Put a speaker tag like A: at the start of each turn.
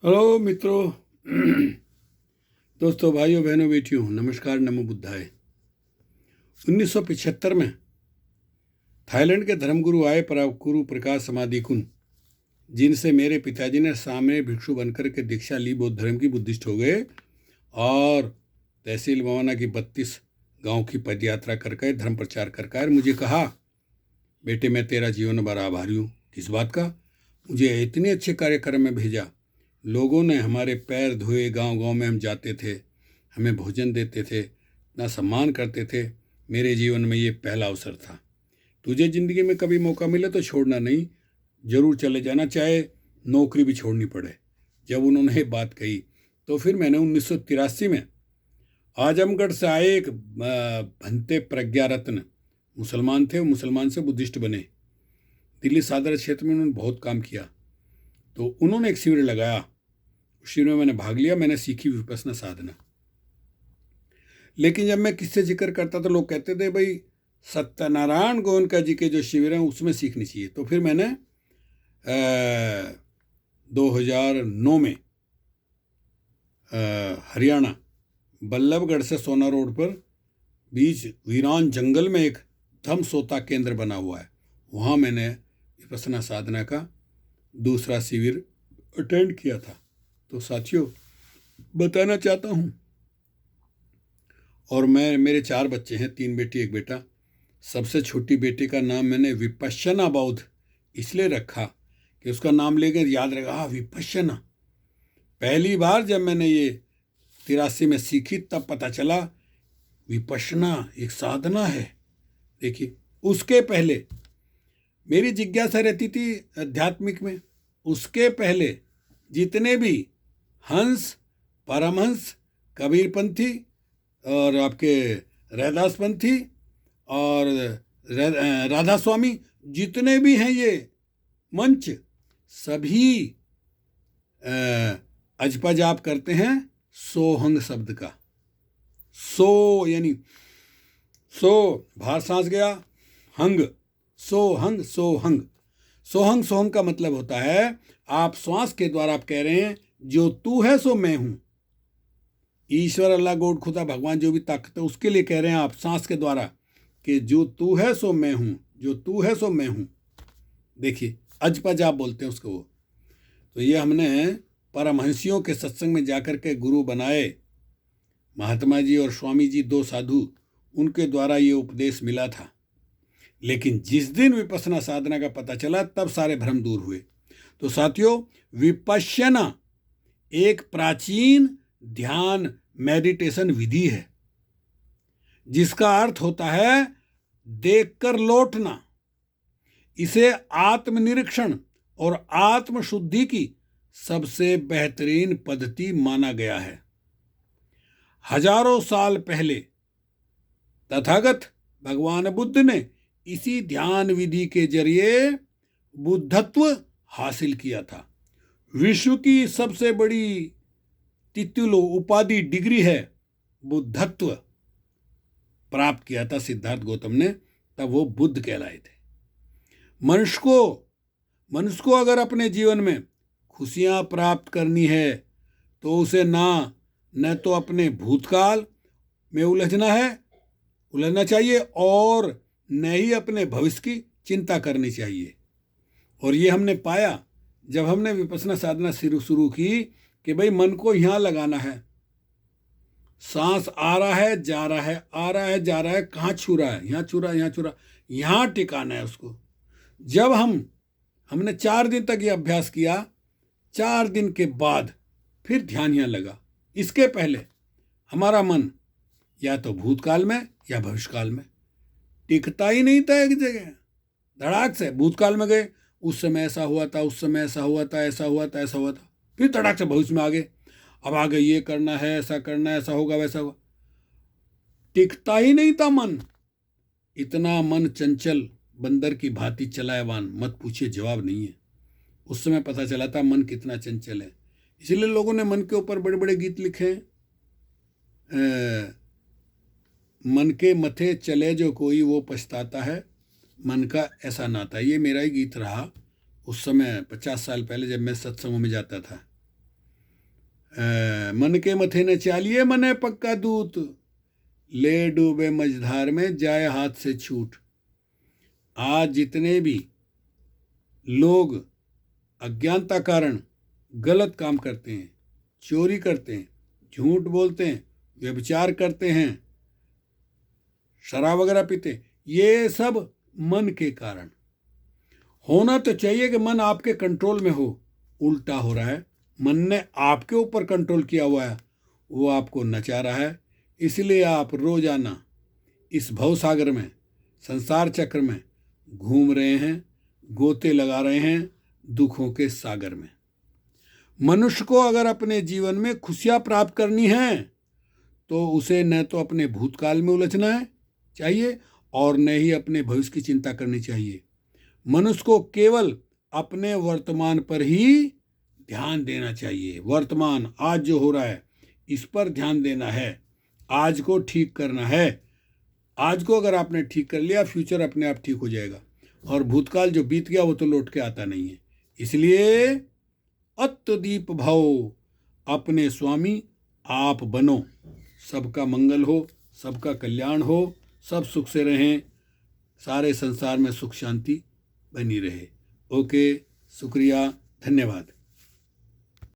A: Hello मित्रों, दोस्तों, भाइयों, बहनों, बेटियों, नमस्कार, नमो बुद्धाय। 1975 में थाईलैंड के धर्मगुरु आए गुरु प्रकाश समाधिकुन, जिनसे मेरे पिताजी ने सामने भिक्षु बनकर के दीक्षा ली, बौद्ध धर्म की, बुद्धिस्ट हो गए और तहसील मवाना की 32 गांव की पदयात्रा करके धर्म प्रचार करके मुझे कहा, बेटे मैं तेरा जीवन भर आभारी हूँ। किस बात का? मुझे इतने अच्छे कार्यक्रम में भेजा, लोगों ने हमारे पैर धोए, गांव गांव में हम जाते थे, हमें भोजन देते थे, इतना सम्मान करते थे। मेरे जीवन में ये पहला अवसर था। तुझे ज़िंदगी में कभी मौका मिले तो छोड़ना नहीं, ज़रूर चले जाना, चाहे नौकरी भी छोड़नी पड़े। जब उन्होंने ये बात कही तो फिर मैंने 1983 में आजमगढ़ से आए एक भंते प्रज्ञा रत्न मुसलमान थे, वो मुसलमान से बुद्धिस्ट बने। दिल्ली सादर क्षेत्र में उन्होंने बहुत काम किया, तो उन्होंने एक शिविर लगाया। शिविर में मैंने भाग लिया, मैंने सीखी विपश्यना साधना। लेकिन जब मैं किससे जिक्र करता तो लोग कहते थे, भाई सत्यनारायण गोयनका जी के जो शिविर हैं उसमें सीखनी चाहिए। तो फिर मैंने 2009 में हरियाणा बल्लभगढ़ से सोना रोड पर बीच वीरान जंगल में एक धम्म सोता केंद्र बना हुआ है, वहाँ मैंने विपश्यना साधना का दूसरा शिविर अटेंड किया था। तो साथियों, बताना चाहता हूँ, और मेरे 4 बच्चे हैं, 3 बेटी 1 बेटा। सबसे छोटी बेटी का नाम मैंने विपश्यना बौद्ध इसलिए रखा कि उसका नाम लेकर याद रहेगा, हाँ विपश्यना। पहली बार जब मैंने ये 83 में सीखी तब पता चला विपश्यना एक साधना है। देखिए, उसके पहले मेरी जिज्ञासा रहती थी आध्यात्मिक में। उसके पहले जितने भी हंस, परमहंस, कबीरपंथी और आपके रैदासपंथी और राधा स्वामी, जितने भी हैं ये मंच, सभी अजपा जाप करते हैं सोहंग शब्द का। सो यानी सो, बाहर सांस गया, हंग, सोहंग, सोहंग। सोहंग सोहंग का मतलब होता है आप श्वास के द्वारा आप कह रहे हैं, जो तू है सो मैं हूं। ईश्वर, अल्लाह, गॉड, खुदा, भगवान, जो भी ताकत है उसके लिए कह रहे हैं आप सांस के द्वारा कि जो तू है सो मैं हूं, जो तू है सो मैं हूं। देखिए, अजपा जाप बोलते हैं उसको वो। तो ये हमने परमहंसियों के सत्संग में जाकर के गुरु बनाए, महात्मा जी और स्वामी जी, 2 साधु, उनके द्वारा ये उपदेश मिला था। लेकिन जिस दिन विपश्यना साधना का पता चला तब सारे भ्रम दूर हुए। तो साथियों, विपश्यना एक प्राचीन ध्यान मेडिटेशन विधि है, जिसका अर्थ होता है देखकर लौटना। इसे आत्मनिरीक्षण और आत्मशुद्धि की सबसे बेहतरीन पद्धति माना गया है। हजारों साल पहले तथागत भगवान बुद्ध ने इसी ध्यान विधि के जरिए बुद्धत्व हासिल किया था। विश्व की सबसे बड़ी तितुलो उपाधि डिग्री है बुद्धत्व प्राप्त किया था सिद्धार्थ गौतम ने, तब वो बुद्ध कहलाए थे। मनुष्य को अगर अपने जीवन में खुशियां प्राप्त करनी है तो उसे न तो अपने भूतकाल में उलझना चाहिए और न ही अपने भविष्य की चिंता करनी चाहिए। और ये हमने पाया जब हमने विपश्यना साधना शुरू की कि भाई मन को यहाँ लगाना है। सांस आ रहा है, जा रहा है, आ रहा है, जा रहा है, कहाँ छू रहा है, यहाँ छू रहा है, यहाँ छू रहा है, यहाँ टिकाना है उसको। जब हमने 4 दिन तक ये अभ्यास किया, 4 दिन के बाद फिर ध्यान यहाँ लगा। इसके पहले हमारा मन या तो भूतकाल में या भविष्यकाल में टिकता ही नहीं था एक जगह। धड़ाक से भूतकाल में गए, उस समय ऐसा हुआ था, उस समय ऐसा हुआ था, ऐसा हुआ था, ऐसा हुआ था, फिर धड़ाक से भविष्य में आ गए, अब आगे ये करना है, ऐसा करना है, ऐसा होगा, वैसा होगा। टिकता ही नहीं था मन। इतना मन चंचल, बंदर की भांति चलायवान, मत पूछिए, जवाब नहीं है। उस समय पता चला था मन कितना चंचल है। इसलिए लोगों ने मन के ऊपर बड़े बड़े गीत लिखे हैं। मन के मथे चले जो कोई वो पछताता है, मन का ऐसा नाता। ये मेरा ही गीत रहा उस समय 50 साल पहले जब मैं सत्संगों में जाता था। मन के मथे न चालिए मने पक्का दूत, ले डूबे मझधार में जाए हाथ से छूट। आज जितने भी लोग अज्ञानता कारण गलत काम करते हैं, चोरी करते हैं, झूठ बोलते हैं, व्यभिचार करते हैं, शराब वगैरह पीते हैं, ये सब मन के कारण। होना तो चाहिए कि मन आपके कंट्रोल में हो, उल्टा हो रहा है। मन ने आपके ऊपर कंट्रोल किया हुआ है, वो आपको नचा रहा है। इसलिए आप रोजाना इस भवसागर में, संसार चक्र में घूम रहे हैं, गोते लगा रहे हैं दुखों के सागर में। मनुष्य को अगर अपने जीवन में खुशियां प्राप्त करनी है तो उसे न तो अपने भूतकाल में उलझना है चाहिए और न ही अपने भविष्य की चिंता करनी चाहिए। मनुष्य को केवल अपने वर्तमान पर ही ध्यान देना चाहिए। वर्तमान, आज जो हो रहा है, इस पर ध्यान देना है। आज को ठीक करना है। आज को अगर आपने ठीक कर लिया, फ्यूचर अपने आप ठीक हो जाएगा। और भूतकाल जो बीत गया वो तो लौट के आता नहीं है। इसलिए अत्तदीप भव, अपने स्वामी आप बनो। सबका मंगल हो, सबका कल्याण हो, सब सुख से रहें, सारे संसार में सुख शांति बनी रहे। ओके, शुक्रिया, धन्यवाद।